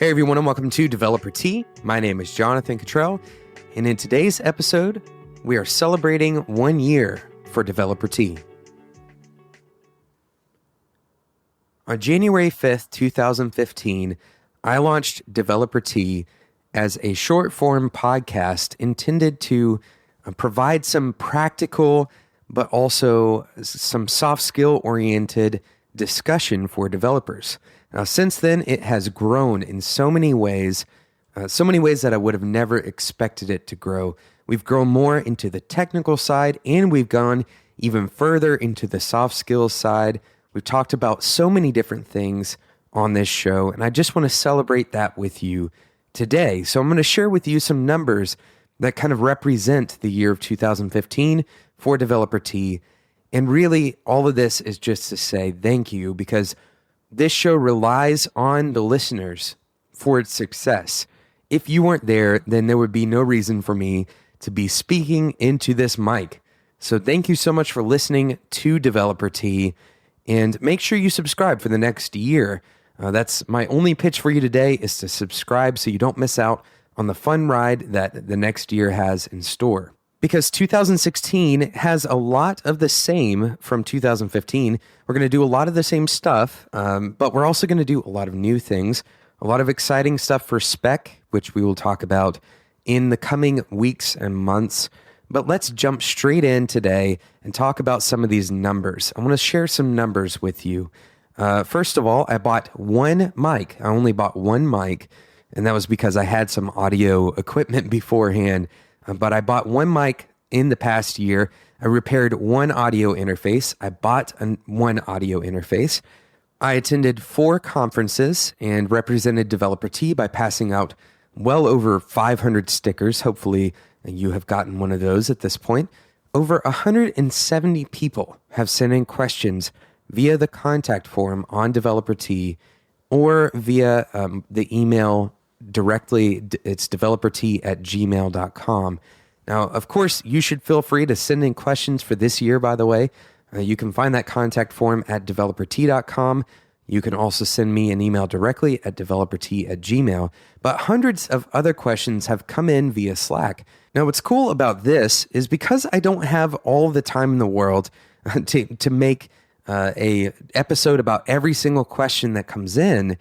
Hey everyone, and welcome to Developertea. My name is Jonathan Cottrell, and in today's episode, we are celebrating 1 year for Developertea. On January 5th, 2015, I launched Developertea as a short-form podcast intended to provide some practical, but also some soft skill-oriented discussion for developers. Now, since then, it has grown in so many ways that I would have never expected it to grow. We've grown more into the technical side, and we've gone even further into the soft skills side. We've talked about so many different things on this show, and I just want to celebrate that with you today. So I'm going to share with you some numbers that kind of represent the year of 2015 for Developertea. And really, all of this is just to say thank you, because this show relies on the listeners for its success. If you weren't there, then there would be no reason for me to be speaking into this mic. So thank you so much for listening to Developertea, and make sure you subscribe for the next year. That's my only pitch for you today, is to subscribe so you don't miss out on the fun ride that the next year has in store. Because 2016 has a lot of the same from 2015. We're going to do a lot of the same stuff, but we're also going to do a lot of new things, a lot of exciting stuff for spec, which we will talk about in the coming weeks and months. But let's jump straight in today and talk about some of these numbers. I want to share some numbers with you. First of all, I bought one mic. I only bought one mic, and that was because I had some audio equipment beforehand. But I bought one mic in the past year. I repaired one audio interface. I bought one audio interface. I attended 4 conferences and represented Developertea by passing out well over 500 stickers. Hopefully you have gotten one of those at this point. Over 170 people have sent in questions via the contact form on Developertea or via the email directly. It's developertea@gmail.com. Now, of course, you should feel free to send in questions for this year, by the way. You can find that contact form at developertea.com. You can also send me an email directly at developertea@gmail. But hundreds of other questions have come in via Slack. Now, what's cool about this is because I don't have all the time in the world to make a episode about every single question that comes in,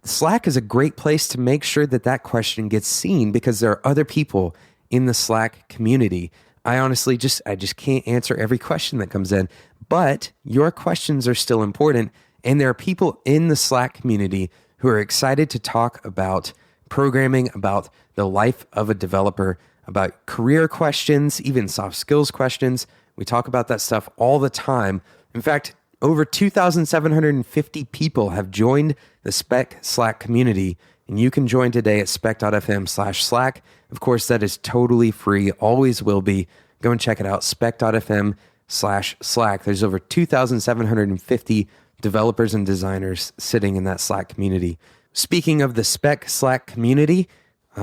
Slack is a great place to make sure that that question gets seen, because there are other people in the Slack community. I just can't answer every question that comes in, but your questions are still important. And there are people in the Slack community who are excited to talk about programming, about the life of a developer, about career questions, even soft skills questions. We talk about that stuff all the time. In fact, over 2,750 people have joined the Spec Slack community, and you can join today at spec.fm/Slack. Of course, that is totally free, always will be. Go and check it out, spec.fm/Slack. There's over 2,750 developers and designers sitting in that Slack community. Speaking of the Spec Slack community,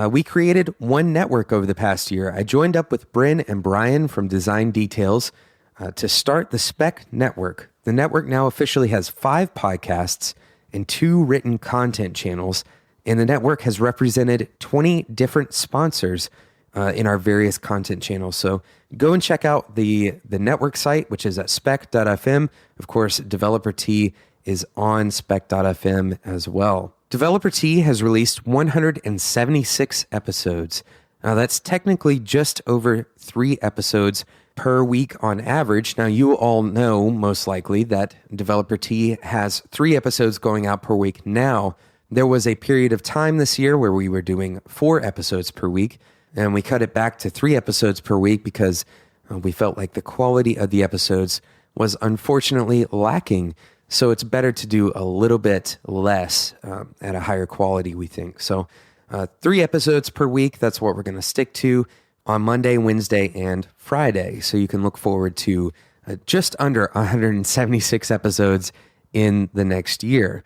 we created one network over the past year. I joined up with Bryn and Brian from Design Details to start the Spec Network. The network now officially has 5 podcasts and 2 written content channels, and the network has represented 20 different sponsors in our various content channels. So go and check out the network site, which is at spec.fm. Of course, Developertea is on spec.fm as well. Developertea has released 176 episodes. Now, that's technically just over 3 episodes per week on average. Now, you all know most likely that Developertea has 3 episodes going out per week now. There was a period of time this year where we were doing 4 episodes per week, and we cut it back to 3 episodes per week because we felt like the quality of the episodes was unfortunately lacking. So it's better to do a little bit less at a higher quality, we think. So 3 episodes per week, that's what we're going to stick to on Monday, Wednesday, and Friday. So you can look forward to just under 176 episodes in the next year.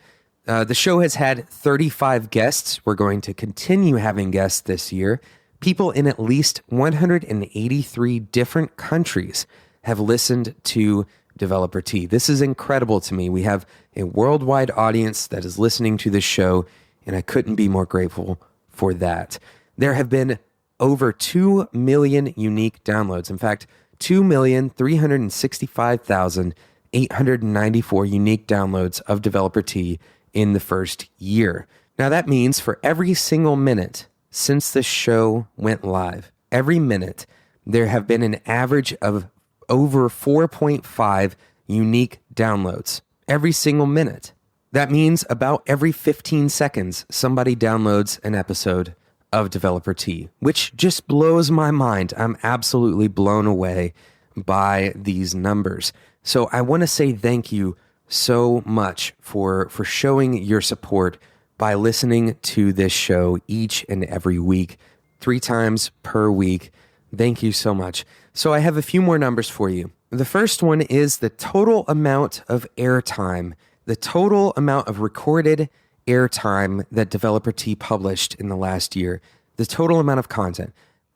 The show has had 35 guests. We're going to continue having guests this year. People in at least 183 different countries have listened to Developertea. This is incredible to me. We have a worldwide audience that is listening to this show, and I couldn't be more grateful for that. There have been over 2 million unique downloads. In fact, 2,365,894 unique downloads of Developer Tea in the first year. Now that means for every single minute since the show went live, every minute, there have been an average of over 4.5 unique downloads every single minute. That means about every 15 seconds, somebody downloads an episode of Developer Tea, which just blows my mind. I'm absolutely blown away by these numbers. So I want to say thank you so much for showing your support by listening to this show each and every week, 3 times per week. Thank you so much. So I have a few more numbers for you. The first one is the total amount of airtime, the total amount of recorded airtime that Developer Tea published in the last year, the total amount of content.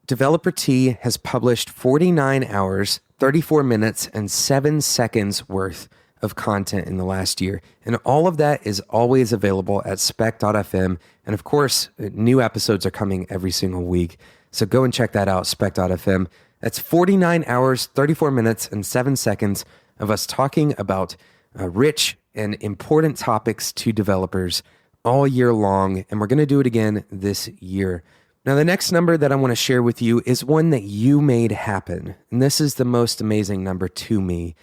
Developer Tea has published 49 hours, 34 minutes, and 7 seconds worth of content in the last year. And all of that is always available at spec.fm. And of course, new episodes are coming every single week. So go and check that out, spec.fm. That's 49 hours, 34 minutes, and 7 seconds of us talking about rich and important topics to developers all year long. And we're going to do it again this year. Now, the next number that I want to share with you is one that you made happen. And this is the most amazing number to me.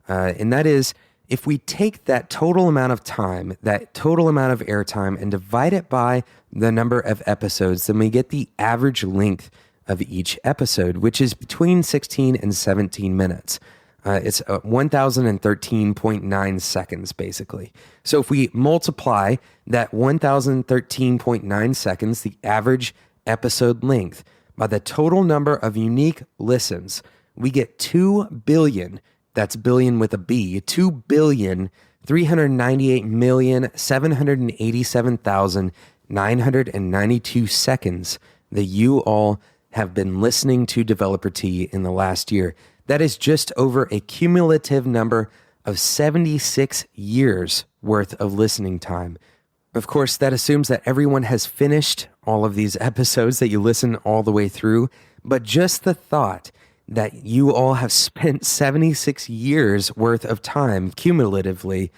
And that is, if we take that total amount of time, that total amount of airtime, and divide it by the number of episodes, then we get the average length of each episode, which is between 16 and 17 minutes. It's 1,013.9 seconds, basically. So if we multiply that 1,013.9 seconds, the average episode length, by the total number of unique listens, we get 2 billion, that's billion with a B, 2,398,787,992 seconds that you all have been listening to Developer Tea in the last year. That is just over a cumulative number of 76 years worth of listening time. Of course, that assumes that everyone has finished all of these episodes, that you listen all the way through. But just the thought that you all have spent 76 years worth of time cumulatively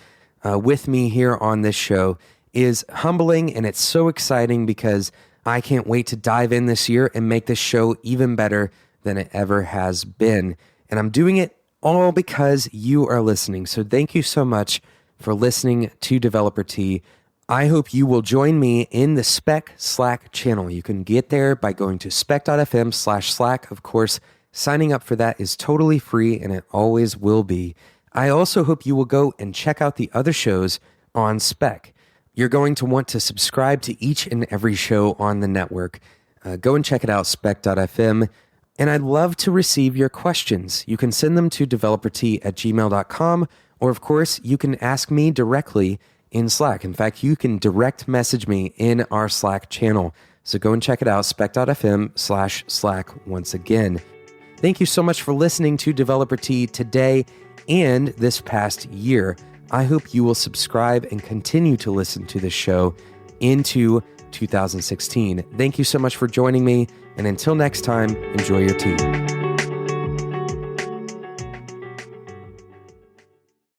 with me here on this show is humbling, and it's so exciting because I can't wait to dive in this year and make this show even better than it ever has been. And I'm doing it all because you are listening. So thank you so much for listening to Developer Tea. I hope you will join me in the Spec Slack channel. You can get there by going to spec.fm/Slack. Of course, signing up for that is totally free, and it always will be. I also hope you will go and check out the other shows on Spec. You're going to want to subscribe to each and every show on the network. Go and check it out, spec.fm. And I'd love to receive your questions. You can send them to developertea@gmail.com, or of course, you can ask me directly in Slack. In fact, you can direct message me in our Slack channel. So go and check it out, spec.fm/Slack once again. Thank you so much for listening to Developer Tea today and this past year. I hope you will subscribe and continue to listen to this show into 2016. Thank you so much for joining me. And until next time, enjoy your tea.